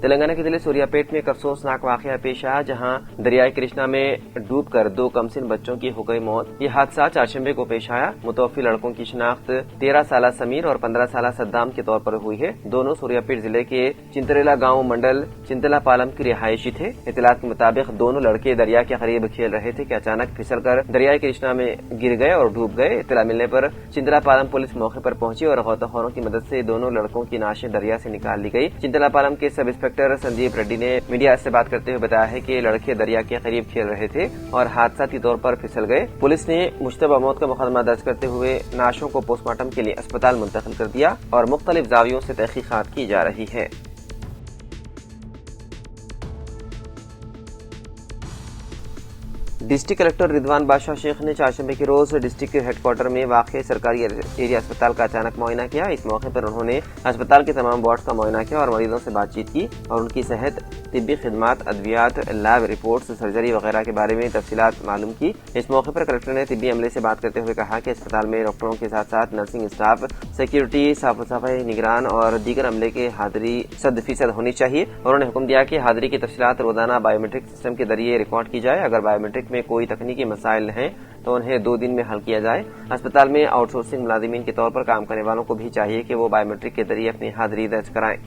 تلنگانہ کے ضلع سوریاپیٹ میں ایک افسوسناک واقعہ پیش آیا، جہاں دریائے کرشنا میں ڈوب کر 2 کمسن بچوں کی ہو گئی موت۔ یہ حادثہ چہارشنبے کو پیش آیا۔ متوفی لڑکوں کی شناخت 13 سالہ سمیر اور 15 سالہ صدام کے طور پر ہوئی ہے۔ دونوں سوریاپیٹ ضلع کے چنتریلا گاؤں منڈل چنتلا پالم کی رہائشی تھے۔ اطلاعات کے مطابق دونوں لڑکے دریا کے قریب کھیل رہے تھے کہ اچانک پھسل کر دریائے کرشنا میں گر گئے اور ڈوب گئے۔ اطلاع ملنے پر چنتلا پالم پولیس موقع پر پہنچی اور غوطہ خوروں کی مدد سے دونوں لڑکوں کی نعشیں دریا سے نکال لی گئی۔ چنتلا پالم کے سب انسپکٹر سندیپ ریڈی نے میڈیا سے بات کرتے ہوئے بتایا ہے کہ لڑکے دریا کے قریب کھیل رہے تھے اور حادثاتی طور پر پھسل گئے۔ پولیس نے مشتبہ موت کا مقدمہ درج کرتے ہوئے نعشوں کو پوسٹ مارٹم کے لیے اسپتال منتقل کر دیا اور مختلف زاویوں سے تحقیقات کی جا رہی ہے۔ ڈسٹرکٹ کلکٹر رضوان بادشاہ شیخ نے چہارشنبے کے روز ڈسٹرکٹ ہیڈ کوارٹر میں واقع سرکاری ایریا اسپتال کا اچانک معائنہ کیا۔ اس موقع پر انہوں نے اسپتال کے تمام وارڈز کا معائنہ کیا اور مریضوں سے بات چیت کی اور ان کی صحت، طبی خدمات، ادویات، لیب رپورٹس، سرجری وغیرہ کے بارے میں تفصیلات معلوم کی۔ اس موقع پر کلکٹر نے طبی عملے سے بات کرتے ہوئے کہا کہ اسپتال میں ڈاکٹروں کے ساتھ ساتھ نرسنگ اسٹاف، سیکیورٹی، صاف صفائی نگران اور دیگر عملے کی حاضری 100% ہونی چاہیے۔ انہوں نے حکم دیا کہ حاضری کی تفصیلات روزانہ بائیو میٹرک سسٹم کے ذریعے ریکارڈ کی جائے۔ اگر بائیو میٹرک میں کوئی تکنیکی مسائل ہیں تو انہیں 2 دن میں حل کیا جائے۔ اسپتال میں آؤٹ سورسنگ ملازمین کے طور پر کام کرنے والوں کو بھی چاہیے کہ وہ بائیو میٹرک کے ذریعے اپنی حاضری درج کرائیں۔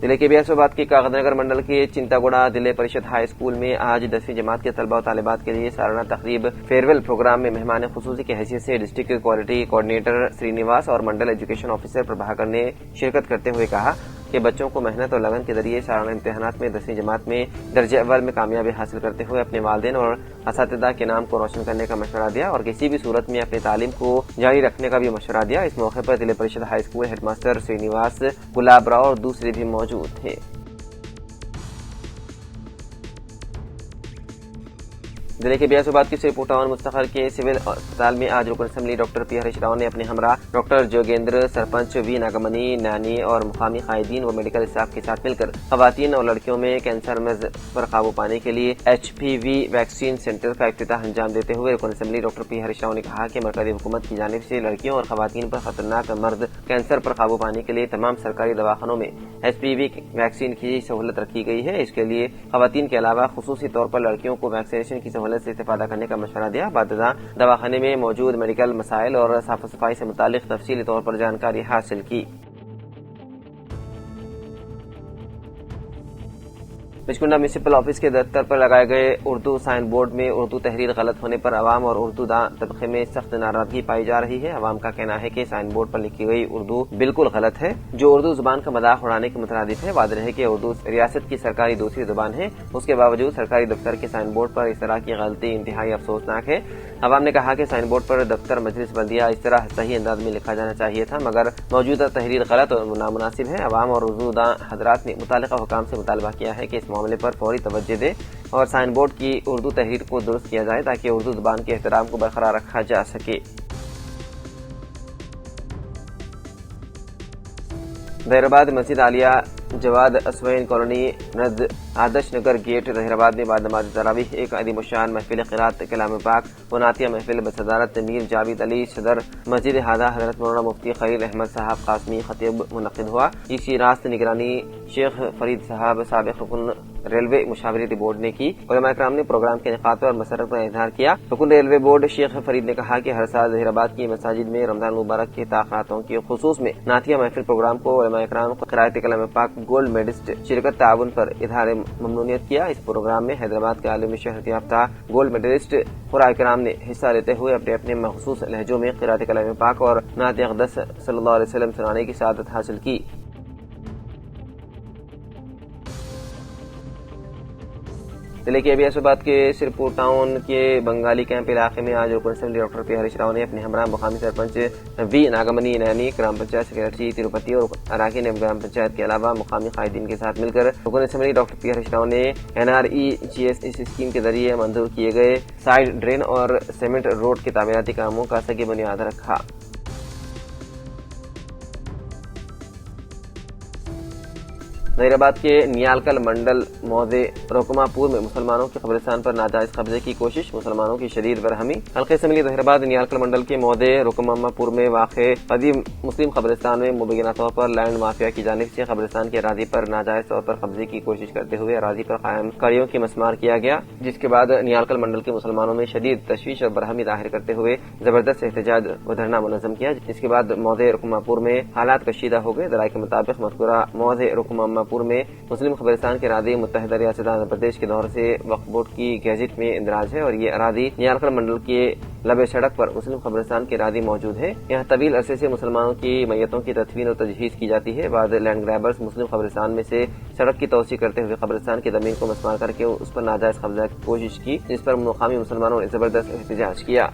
ضلع کے بیاسوباد کے کاغذ نگر منڈل کے چنتاگوڑا ضلع پریشد ہائی اسکول میں آج 10ویں جماعت کے طلبہ و طالبات کے لیے سالانہ تقریب فیئرویل پروگرام میں مہمان خصوصی کی حیثیت سے ڈسٹرکٹ کوالٹی کوآرڈینیٹر سرینیواس اور منڈل ایجوکیشن آفیسر پربھاکر نے شرکت کرتے ہوئے کہا کہ بچوں کو محنت اور لگن کے ذریعے سالانہ امتحانات میں 10ویں جماعت میں درجہ اول میں کامیابی حاصل کرتے ہوئے اپنے والدین اور اساتذہ کے نام کو روشن کرنے کا مشورہ دیا اور کسی بھی صورت میں اپنی تعلیم کو جاری رکھنے کا بھی مشورہ دیا۔ اس موقع پر ضلع پریشد high school head master Srinivas, Gulab Rao اور دوسرے بھی موجود تھے۔ ضلع کے بیاسوباد کے سرپور ٹاؤن مستقل کے سول اسپتال میں آج رکن اسمبلی ڈاکٹر پی ہریش راؤ نے اپنے ہمراہ ڈاکٹر جوگیندر، سرپنچ وی ناگمنی، نانی اور مقامی قائدین و میڈیکل اسٹاف کے ساتھ مل کر خواتین اور لڑکیوں میں کینسر مرض پر قابو پانے کے لیے HPV ویکسین سینٹر کا افتتاح انجام دیتے ہوئے رکن اسمبلی ڈاکٹر پی ہریش راؤ نے کہا کہ مرکزی حکومت کی جانب سے لڑکیوں اور خواتین پر خطرناک مرض کینسر پر قابو پانے کے لیے تمام سرکاری دواخانوں میں HPV ویکسین کی سہولت رکھی گئی ہے۔ اس کے لیے خواتین کے علاوہ خصوصی طور پر لڑکیوں کو ویکسینیشن کی سہولت سے استفادہ کرنے کا مشورہ دیا۔ بعد ازاں دواخانے میں موجود میڈیکل مسائل اور صاف صفائی سے متعلق تفصیلی طور پر جانکاری حاصل کی۔ بچکنڈا میونسپل آفس کے دفتر پر لگائے گئے اردو سائن بورڈ میں اردو تحریر غلط ہونے پر عوام اور اردو داں طبقے میں سخت ناراضگی پائی جا رہی ہے۔ عوام کا کہنا ہے کہ سائن بورڈ پر لکھی گئی اردو بالکل غلط ہے، جو اردو زبان کا مذاق اڑانے کے مترادف ہے۔ واضح ہے کہ اردو ریاست کی سرکاری دوسری زبان ہے، اس کے باوجود سرکاری دفتر کے سائن بورڈ پر اس طرح کی غلطی انتہائی افسوسناک ہے۔ عوام نے کہا کہ سائن بورڈ پر دفتر مجلس بلدیہ اس طرح صحیح انداز میں لکھا جانا چاہیے تھا، مگر موجودہ تحریر غلط اور نامناسب ہے۔ عوام اور اردو داں حضرات نے متعلقہ حکام سے مطالبہ کیا ہے کہ اس معاملے پر فوری توجہ دے اور سائن بورڈ کی اردو تحریر کو درست کیا جائے تاکہ اردو زبان کے احترام کو برقرار رکھا جا سکے۔ ظہیرآباد مسجد عالیہ جواد اسوین کالونی ند آدرش نگر گیٹ ظہیرآباد میں بعد نماز تراویح ایک عظیم الشان محفل قرات کلام پاک و نعتیہ محفل بصدارت میر جاوید علی صدر مسجد ہادہ حضرت مولانا مفتی خلیل احمد صاحب قاسمی خطیب منعقد ہوا، جس کی راست نگرانی شیخ فرید صاحب سابق رکن ریلوے مشاورتی بورڈ نے کی۔ علماء کرام نے پروگرام کے انعقاد پر مسرت کا اظہار کیا۔ رکن ریلوے بورڈ شیخ فرید نے کہا کہ ہر سال ظہیرآباد کی مساجد میں رمضان مبارک کے تاخیراتوں کے خصوص میں نعتیہ محفل پروگرام کو علماء کرام قرات کلام پاک گولڈ میڈلسٹ شرکت تعاون پر اظہار ممنونیت کیا۔ اس پروگرام میں حیدرآباد کے عالمی شہرت یافتہ گولڈ میڈلسٹ قراء کرام نے حصہ لیتے ہوئے اپنے اپنے مخصوص لہجوں میں قرات کلام پاک اور نعت اقدس صلی اللہ علیہ وسلم سنانے کی سعادت حاصل کی۔ ضلع کے بیاسوباد کے سرپور ٹاؤن کے بنگالی کیمپ علاقے میں آج رکن اسمبلی ڈاکٹر پی ہریش راؤ نے اپنے ہمراہ مقامی سرپنچ وی ناگمنی نانی، گرام پنچایت سیکریٹری تروپتی اور اراکین گرام پنچایت کے علاوہ مقامی قائدین کے ساتھ مل کر رکن اسمبلی ڈاکٹر پی ہریش راؤ نے NREGS اسکیم کے ذریعے منظور کیے گئے سائڈ ڈرین اور سیمنٹ روڈ کے تعمیراتی کاموں کا سگ بنیاد رکھا۔ ظہیرآباد کے نیالکل منڈل موضع رکما پور میں مسلمانوں کے قبرستان پر ناجائز قبضے کی کوشش، مسلمانوں کی شدید برہمی۔ حلقہ اسمبلی ظہیرآباد نیالکل منڈل کے موضع رکما پور میں واقع قدیم مسلم قبرستان میں مبینہ طور پر لینڈ مافیا کی جانب سے قبرستان کی اراضی پر ناجائز طور پر قبضے کی کوشش کرتے ہوئے اراضی پر قائم کڑیوں کی مسمار کیا گیا، جس کے بعد نیالکل منڈل کے مسلمانوں میں شدید تشویش اور برہمی ظاہر کرتے ہوئے زبردست احتجاج و دھرنا منظم کیا، جس کے بعد موضع رکما پور میں حالات کشیدہ ہو گئے۔ ذرائع کے مطابق مذکورہ موضع رکما پور میں مسلم قبرستان کی اراضی متحدہ ریاست آندھرا پردیش کے دور سے وقف بورڈ کی گیزٹ میں اندراج ہے اور یہ اراضی نیالکل منڈل کے لب سڑک پر مسلم قبرستان کی اراضی موجود ہے۔ یہاں طویل عرصے سے مسلمانوں کی میتوں کی تدفین اور تجہیز کی جاتی ہے۔ بعض لینڈ گریبرز مسلم قبرستان میں سے سڑک کی توسیع کرتے ہوئے قبرستان کی زمین کو مسمار کر کے اس پر ناجائز قبضہ کی کوشش کی، جس پر مقامی مسلمانوں نے زبردست احتجاج کیا۔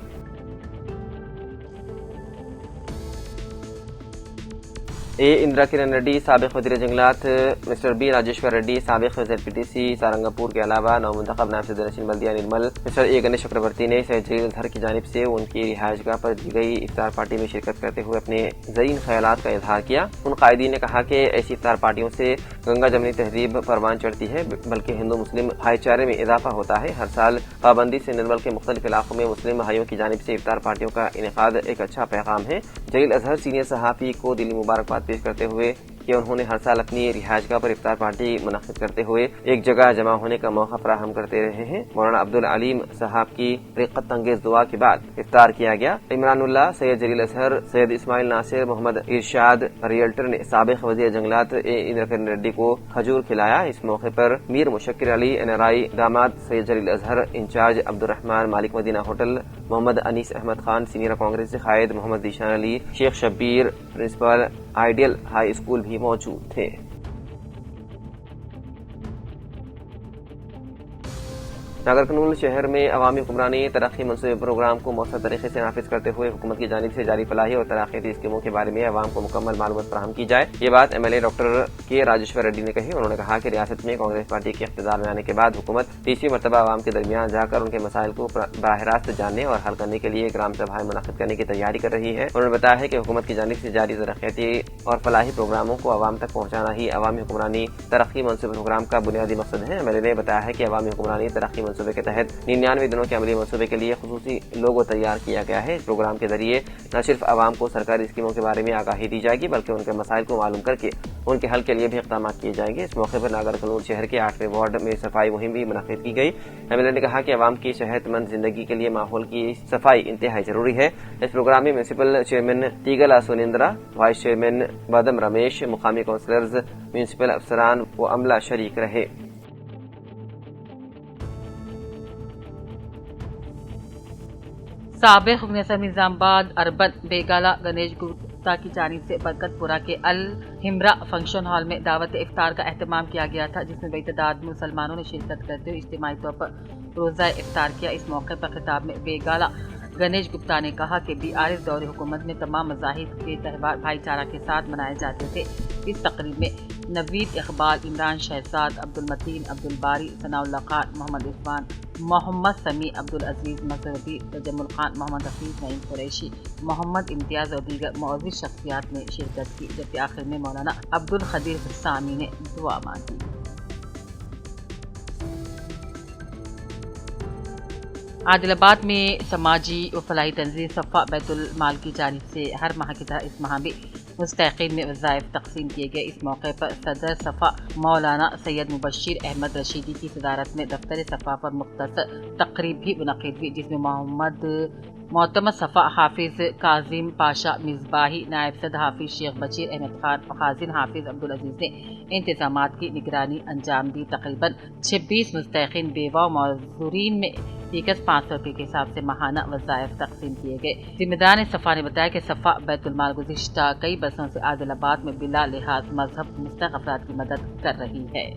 اے اندرا کرن ریڈی، سابق وزیر جنگلات مسٹر بی راجیشور ریڈی، سابق ZPTC سارنگاپور کے علاوہ نو منتخب نائب صدر نشین بلدیہ نرمل مسٹر اے گنیش چکرورتی نے سید جلیل اظہر کی جانب سے ان کی رہائش گاہ پر دی گئی افطار پارٹی میں شرکت کرتے ہوئے اپنے زرین خیالات کا اظہار کیا۔ ان قائدین نے کہا کہ ایسی افطار پارٹیوں سے گنگا جمنی تہذیب پروان چڑھتی ہے، بلکہ ہندو مسلم بھائی چارے میں اضافہ ہوتا ہے۔ ہر سال پابندی سے نرمل کے مختلف علاقوں میں مسلم بھائیوں کی جانب سے افطار پارٹیوں کا انعقاد ایک اچھا پیغام ہے۔ جلیل اظہر سینئر صحافی کو دلی مبارکباد پیش کرتے ہوئے کہ انہوں نے ہر سال اپنی رہائش گاہ پر افطار پارٹی منعقد کرتے ہوئے ایک جگہ جمع ہونے کا موقع فراہم کرتے رہے ہیں۔ مولانا عبدالعلیم صاحب کی رقت انگیز دعا کے بعد افطار کیا گیا۔ عمران اللہ، سید جلیل اظہر، سید اسماعیل ناصر، محمد ارشاد ریئلٹر نے سابق وزیر جنگلات اے اندرا کرن ریڈی کو کھجور کھلایا۔ اس موقع پر میر مشکر علی NRI داماد سید جلیل اظہر، انچارج عبدالرحمان مالک مدینہ ہوٹل، محمد انیس احمد خان سینئر کانگریس قائد، Mohammed Zeeshan Ali, Shaikh Shabbir principal ideal high school بھی موجود تھے۔ ناگرکرنول شہر میں عوامی حکمرانی ترقی منصوبے پروگرام کو مؤثر طریقے سے نافذ کرتے ہوئے حکومت کی جانب سے جاری فلاحی اور ترقیاتی اسکیموں کے بارے میں عوام کو مکمل معلومات فراہم کی جائے۔ یہ بات MLA ڈاکٹر کے راجیشور ریڈی نے کہی۔ انہوں نے کہا کہ ریاست میں کانگریس پارٹی کے اقتدار میں آنے کے بعد حکومت تیسری مرتبہ عوام کے درمیان جا کر ان کے مسائل کو براہ راست جاننے اور حل کرنے کے لیے گرام سبھائیں منعقد کرنے کی تیاری کر رہی ہے۔ انہوں نے بتایا ہے کہ حکومت کی جانب سے جاری ترقیاتی اور فلاحی پروگراموں کو عوام تک پہنچانا ہی عوامی حکمرانی ترقی منصوبے پروگرام کا بنیادی مقصد ہے۔ MLA نے بتایا ہے کہ عوامی حکمرانی ترقی منصوبے کے تحت 99 دنوں کے عملی منصوبے کے لیے خصوصی لوگو تیار کیا گیا ہے۔ اس پروگرام کے ذریعے نہ صرف عوام کو سرکاری اسکیموں کے بارے میں آگاہی دی جائے گی بلکہ ان کے مسائل کو معلوم کر کے ان کے حل کے لیے بھی اقدامات کیے جائیں گے۔ اس موقع پر ناگرکرنول شہر کے 8ویں وارڈ میں صفائی مہم بھی منعقد کی گئی۔ MLA نے کہا کہ عوام کی صحت مند زندگی کے لیے ماحول کی صفائی انتہائی ضروری ہے۔ اس پروگرام میں municipal chairman Teegala Sunindra, vice chairman Badam Ramesh, مقامی کونسلرز، میونسپل افسران و عملہ شریک رہے۔ سابق رکن اسمبلی نظام آباد اربن بیگالہ گنیش گپتا کی جانب سے برکت پورہ کے الحمرا فنکشن ہال میں دعوت افطار کا اہتمام کیا گیا تھا، جس میں بڑی تعداد میں مسلمانوں نے شرکت کرتے ہوئے اجتماعی طور پر روزہ افطار کیا۔ اس موقع پر خطاب میں بیگالہ گنیش گپتا نے کہا کہ BRS دور حکومت میں تمام مذاہب کے تہوار بھائی چارہ کے ساتھ منائے جاتے تھے۔ اس تقریب میں نوید اقبال، عمران شہزاد، عبدالمتین، عبدالباری، ثناء اللہ خان، محمد عرفان، محمد سمیع، عبدالعزیز مظہری، تجمل خان، محمد حفیظ، نعیم قریشی، محمد امتیاز اور دیگر معزز شخصیات نے شرکت کی، جبکہ آخر میں مولانا عبدالقدیر حسامی نے دعا مانگی۔ عادل آباد میں سماجی و فلاحی تنظیم صفا بیت المال کی جانب سے ہر ماہ کی طرح اس ماہ بھی مستحقین میں وظائف تقسیم کیے گئے۔ اس موقع پر صدر صفا مولانا سید مبشر احمد رشیدی کی صدارت میں دفتر صفا پر مختصر تقریب بھی منعقد ہوئی، جس میں معتمد صفا حافظ کاظم پاشا مصباحی، نائب صدر حافظ شیخ بشیر احمد خان اور خازن حافظ عبدالعزیز نے انتظامات کی نگرانی انجام دی۔ تقریباً 26 مستحقین بیوہ و معذورین میں فیکس 500 روپے کے حساب سے ماہانہ وظائف تقسیم کیے گئے۔ ذمہ داران صفا نے بتایا کہ صفا بیت المال گزشتہ کئی برسوں سے عادل آباد میں بلا لحاظ مذہب مستحق افراد کی مدد کر رہی ہے۔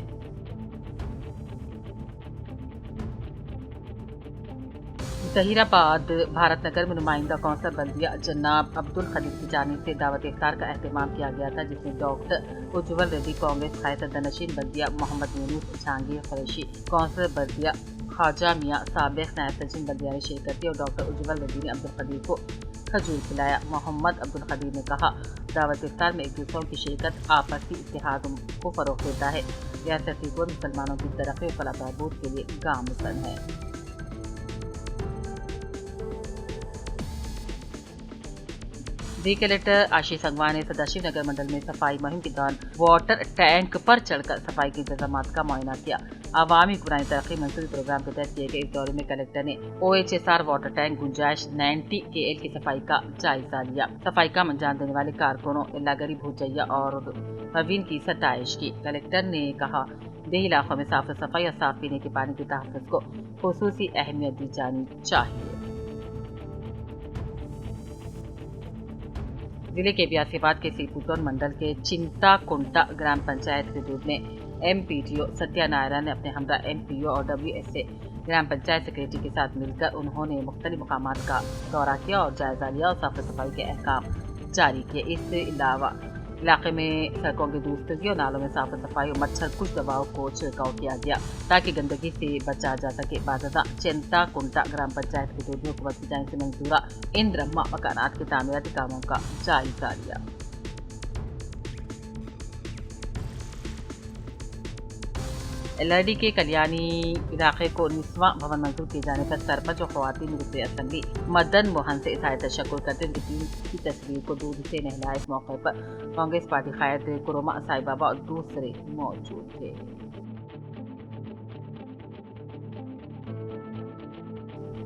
ظہیر آباد بھارت نگر میں نمائندہ کونسل بلدیہ جناب عبدالقدیر کی جانب سے دعوت افطار کا اہتمام کیا گیا تھا، جس میں ڈاکٹر اجول ریڈی، کانگریس قائد صدر نشین بلدیہ محمد یونس جہانگیر قریشی، کونسلر بلدیہ خواجہ میاں، سابق نائب صدر بلدیہ نے شرکت کی اور ڈاکٹر اجول ریڈی نے عبدالقدیر کو کھجور کھلایا۔ محمد عبدالقدیر نے کہا دعوت افطار میں ایک دوسروں کی شرکت آپسی اتحاد کو فروغ دیتا ہے۔ ریاستی حکومت مسلمانوں کی ترقی و فلاح و بہبود کے لیے گامزن ہے۔ ضلع کلکٹر آشیش سنگوان نے سداشیو نگر منڈل میں صفائی مہم کے دوران واٹر ٹینک پر چڑھ کر صفائی کے انتظامات کا معائنہ کیا۔ عوامی حکمرانی ترقی منصوبی پروگرام کے تحت کیے گئے اس دورے میں کلکٹر نے OHSR واٹر ٹینک گنجائش 90 KL کی صفائی کا جائزہ لیا۔ صفائی کا انجام دینے والے کارکنوں اللہ بھوجیا اور پروین کی ستائش کی۔ کلکٹر نے کہا دیہی علاقوں میں صاف صفائی اور صاف پینے کے پانی کے تحفظ کو خصوصی اہمیت دی جانی چاہیے۔ ضلع کے بیاسیباد کے سیپوٹون منڈل کے چنتا کنٹا گرام پنچایت کے حدود میں MPTO ستیا نائرا نے اپنے ہمراہ MPO اور WSA گرام پنچایت سیکریٹری کے ساتھ مل کر انہوں نے مختلف مقامات کا دورہ کیا اور جائزہ لیا اور صاف صفائی کے احکام جاری کیے۔ اس کے علاوہ علاقے میں سڑکوں کی درستگی اور نالوں میں صاف صفائی اور مچھر کش دواؤں کو چھڑکاؤ کیا گیا تاکہ گندگی سے بچا جا سکے۔ بعد ازاں چنتا کنٹا گرام پنچایت کے حدود میں حکومت کی جانب سے منظورہ اندرما مکانات کے تعمیراتی کاموں کا جائزہ لیا۔ LRD کے کلیانی علاقے کو 19واں بھون منظور کیے جانے پر سرپنچ اور خواتین رکن اسمبلی مدن موہن سے اظہار تشکر کرتے ہوئے ٹیم کی تصویر کو دودھ سے نہلائے۔ اس موقع پر کانگریس پارٹی قائد کروما سائی بابا اور دوسرے موجود تھے۔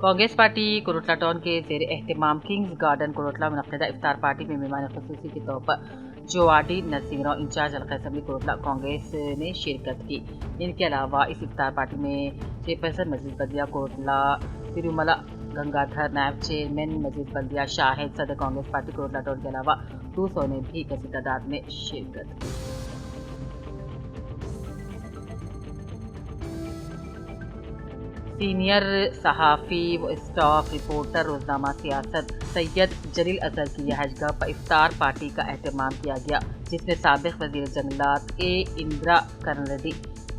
کانگریس پارٹی کوروٹلا ٹاؤن کے زیر اہتمام کنگز گارڈن کوروٹلا منعقدہ افطار پارٹی میں مہمان خصوصی کے طور پر جواڈی نرسنگ راؤ انچارج حلقہ اسمبلی کوروٹلا کانگریس نے شرکت کی۔ ان کے علاوہ اس افطار پارٹی میں چیئرپرسن مجلس بلدیہ کوروٹلا تروملا گنگادھر، نائب چیئرمین مجلس بلدیہ شاہد، صدر کانگریس پارٹی کوروٹلا ٹاؤن کے علاوہ دوسروں نے بھی کثیر تعداد میں شرکت کی۔ سینئر صحافی و اسٹاف رپورٹر روزنامہ سیاست سید جلیل اظہر کی رہائش گاہ پر افطار پارٹی کا اہتمام کیا گیا، جس میں سابق وزیر جنگلات اندرا کرن ریڈی،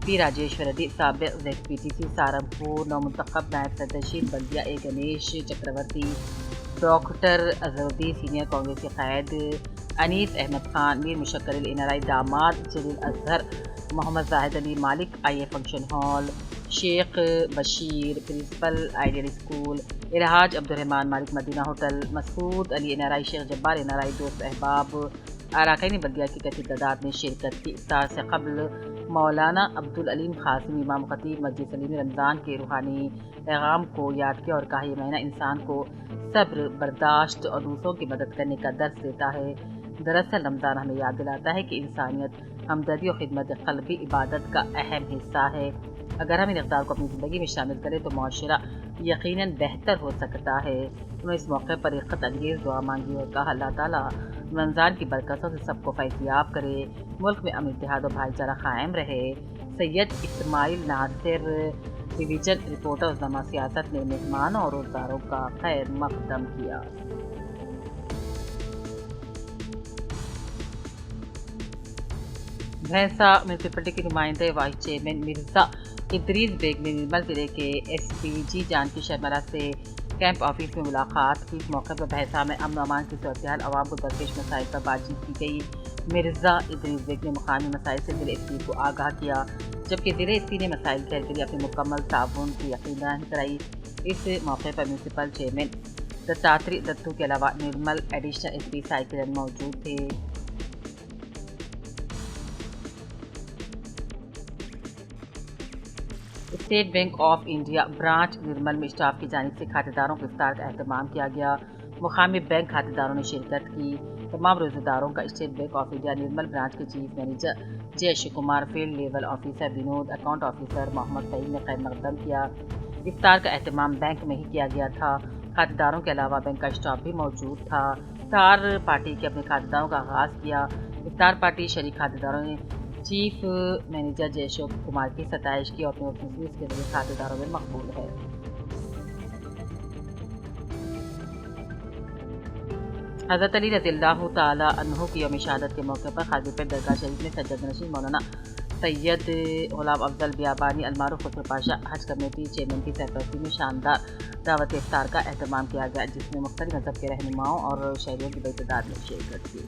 پی راجیشور ریڈی، سابق ZPTC سہارنپور نومنتخب نائب صدر شیل بلدیہ گنیش چکرورتی، ڈاکٹر اظہرالدین سینئر کانگریس کے قائد انیس احمد خان، میر مشکر NRI داماد جلیل اظہر، محمد زاہد علی مالک IA فنکشن ہال، شیخ بشیر پرنسپل آئیڈیل اسکول، الحاج عبدالرحمان مالک مدینہ ہوٹل، مسعود علی NRI، شیخ جبار NRI، دوست احباب اراکین بلدیہ کی کثیر تعداد میں شرکت کی۔ افطار سے قبل مولانا عبدالعلیم قاسمی امام خطیب مسجد سلیم رمضان کے روحانی پیغام کو یاد کیا اور کہا یہ مہینہ انسان کو صبر، برداشت اور دوسروں کی مدد کرنے کا درس دیتا ہے۔ دراصل رمضان ہمیں یاد دلاتا ہے کہ انسانیت، ہمدردی اور خدمت قلبی عبادت کا اہم حصہ ہے۔ اگر ہم ان اقدار کو اپنی زندگی میں شامل کریں تو معاشرہ یقیناً بہتر ہو سکتا ہے۔ انہوں نے اس موقع پر رقت انگیز دعا مانگی اور کہا اللہ تعالیٰ رمضان کی برکتوں سے سب کو فیض یاب کرے، ملک میں امن، اتحاد اور بھائی چارہ قائم رہے۔ سید اسماعیل ناصر ڈویژن رپورٹر روزنامہ سیاست نے مہمانوں اور روزداروں کا خیر مقدم کیا۔ بھینسا میونسپلٹی کے نمائندے وائس چیئرمین مرزا ادریس بیگ نے نرمل ضلع کے SPG جانکی شرملا سے کیمپ آفس میں ملاقات کی۔ اس موقع پر بھینسا میں امن و امان کی صورتحال، عوام کو درپیش مسائل پر بات چیت کی گئی۔ مرزا ادریس بیگ نے مقامی مسائل سے ضلع SP کو آگاہ کیا، جبکہ ضلع SP نے مسائل کے حل کے لیے اپنے مکمل تعاون کی یقین دہانی کرائی۔ اس موقع پر میونسپل چیئرمین دتاتری دتو کے علاوہ نرمل ایڈیشنل SP سائی کرن موجود تھے۔ State Bank of India branch Nirmal میں اسٹاف کی جانب سے کھاتہ داروں کو افطار کا اہتمام کیا گیا۔ مقامی بینک کھاتہ داروں نے شرکت کی۔ تمام روزہ داروں کا State Bank of India Nirmal branch کے chief manager Jayesh Kumar, field level officer Vinod, account officer Mohammed Faheem نے خیر مقدم کیا۔ افطار کا اہتمام بینک میں ہی کیا گیا تھا۔ کھاتہ داروں کے علاوہ بینک کا اسٹاف بھی موجود تھا۔ افطار پارٹی کے اپنے کھاتہ داروں کا آغاز کیا۔ افطار پارٹی شریک کھاتہ داروں نے چیف مینیجر جیش کمار کی ستائش کی اور اپنے خصوص کے ذریعے کھاتہ داروں میں مقبول ہے۔ حضرت علی رضی اللہ تعالی عنہ کی یوم شہادت کے موقع پر خاجہ پیٹ درگاہ شریف میں سجادہ نشین مولانا سید غلام افضل بیابانی المعروف خسرو پاشا حج کمیٹی چیئرمین کی سرپرستی میں شاندار دعوت افطار کا اہتمام کیا گیا، جس میں مختلف مذہب کے رہنماؤں اور شہریوں کی بڑی تعداد میں شرکت کی۔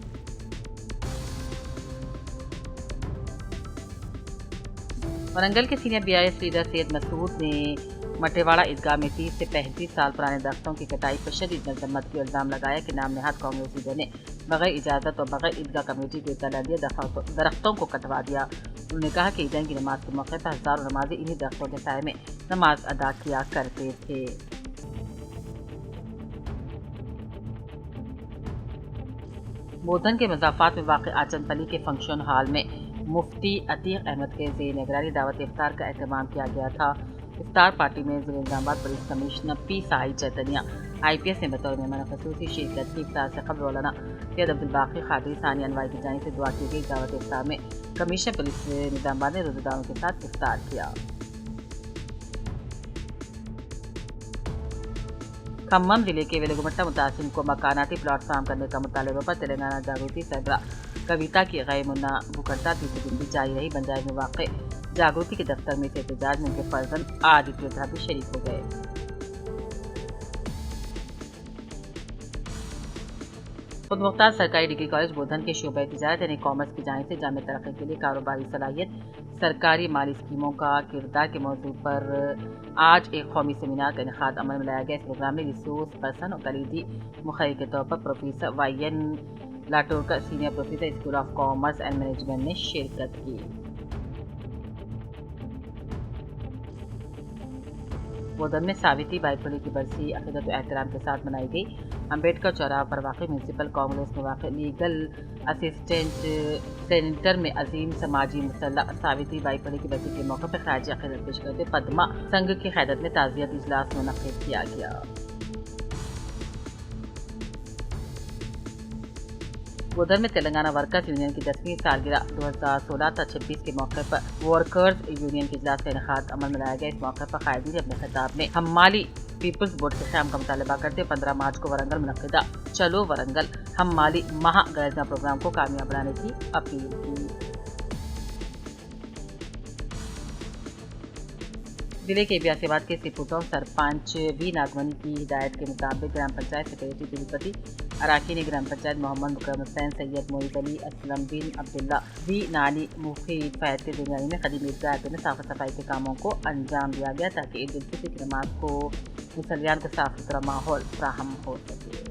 ورنگل کے سینئر BIS لیڈر سید مسعود نے مٹیواڑا عیدگاہ میں 30 سے 35 سال پرانے درختوں کی کٹائی پر شدید مذمت کی الزام لگایا کہ نام نہاد کانگریس لیڈر نے بغیر اجازت اور بغیر عیدگاہ کمیٹی کے اطلاع دیے درختوں کو کٹوا دیا۔ انہوں نے کہا کہ عیدین کی نماز کے موقع پر ہزاروں نمازی انہی درختوں کے سائے میں نماز ادا کیا کرتے تھے۔ بودھن کے مضافات میں واقع آچن پلی کے فنکشن ہال میں مفتی عتیق احمد کے زیر نگرانی دعوت افطار کا اہتمام کیا گیا تھا۔ افطار پارٹی میں ضلع نظام آباد پولیس کمشنر P سائی چیتنیہ IPS نے بطور مہمان خصوصی شرکت کی۔ افطار سے قبل مولانا سید عبدالباقی قادری ثانی انوائی کی جانب سے دعا کی گئی۔ دعوت افطار میں کمشنر پولیس نظام آباد نے روزہ داروں کے ساتھ افطار کیا۔ کھمم ضلع کے ویلگمٹہ متاثرین کو مکاناتی پلاٹ فراہم کرنے کا مطالبہ پر تلنگانہ جاگرتی سربراہ کویتا کی غیر منا بھوکڑتا تیسرے دن بھی جاری رہی۔ بنجائے میں واقع جاگرتی کے دفتر میں سے احتجاج میں ان کے فرزند آدتیہ جھا بھی شریک ہو گئے۔ خود مختار سرکاری ڈگری کالج بودھن کے شعبہ تجارت یعنی کامرس کی جانب سے جامع ترقی کے لیے کاروباری صلاحیت، سرکاری مالی اسکیموں کا کردار کے موضوع پر آج ایک قومی سیمینار کا انعقاد عمل میں لایا گیا۔ اس پروگرام میں ریسورس پرسن اور کلیدی مخرج کے طور پر professor YN Latorkar, senior professor, school of commerce and management نے شرکت کی۔ بودھن میں ساوتری بائی پھولے کی برسی عقیدت و احترام کے ساتھ منائی گئی۔ امبیڈکر چوراہا پر واقع میونسپل کامپلیکس میں واقع لیگل اسسٹنٹ سینٹر میں عظیم سماجی مسلح ساوتری بائی پھولے کی برسی کے موقع پر خراج عقیدت پیش کرتے پدما سنگھ کی قیادت میں تعزیت اجلاس منعقد کیا گیا۔ بودھن میں تلنگانہ ورکرز یونین کی 10ویں سالگرہ 2016-26 کے موقع پر ورکرز یونین کے اجلاس کا انعقاد عمل میں لایا گیا۔ اس موقع پر قائدین نے اپنے خطاب میں ہممالی پیپلز بورڈ کے قیام کا مطالبہ کرتے 15 مارچ کو ورنگل منعقدہ چلو ورنگل ہممالی مہا گرجنا پروگرام کو کامیاب بنانے کی اپیل کی۔ ضلع کے بیاسی آباد کے سپوٹو سرپنچ وی ناگونی کی ہدایت کے مطابق گرام پنچایت سیکریٹری تروپتی اراکین گرام پنچایت محمد مکرم حسین، سید معید علی، اسلم بن عبداللہ، وی نانی مفید فیض کے دنیاوی میں قدیم عیدگاہ میں صاف صفائی کے کاموں کو انجام دیا گیا تاکہ عید الفطر کی نماز کو مسلیان کو صاف ستھرا ماحول فراہم ہو سکے۔